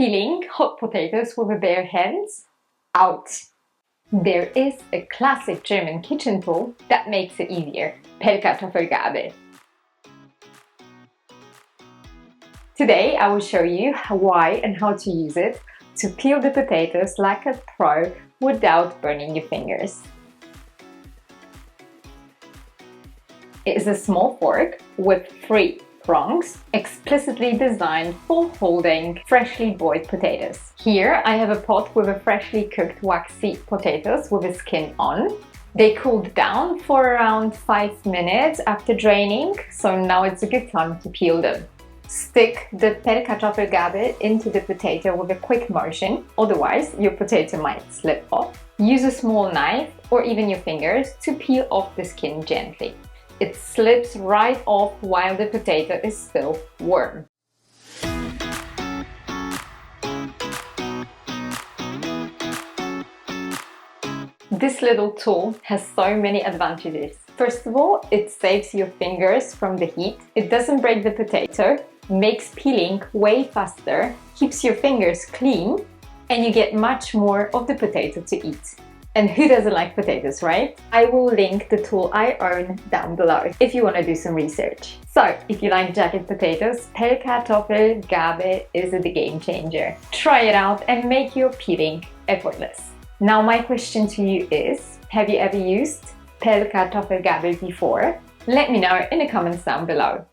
peeling hot potatoes with a bare hands? Out! There is a classic German kitchen tool that makes it easier. Pellkartoffelgabel. Today I will show you why and how to use it to peel the potatoes like a pro without burning your fingers. It is a small fork with 3 prongs, explicitly designed for holding freshly boiled potatoes. Here I have a pot with a freshly cooked waxy potatoes with the skin on. They cooled down for around 5 minutes after draining, so now it's a good time to peel them. Stick the Pellkartoffelgabel into the potato with a quick motion, otherwise your potato might slip off. Use a small knife or even your fingers to peel off the skin gently. It slips right off while the potato is still warm. This little tool has so many advantages. First of all, it saves your fingers from the heat. It doesn't break the potato, makes peeling way faster, keeps your fingers clean, and you get much more of the potato to eat. And who doesn't like potatoes, right? I will link the tool I own down below if you want to do some research. So, if you like jacket potatoes, Pellkartoffelgabel is the game changer. Try it out and make your peeling effortless. Now my question to you is, have you ever used Pellkartoffelgabel before? Let me know in the comments down below.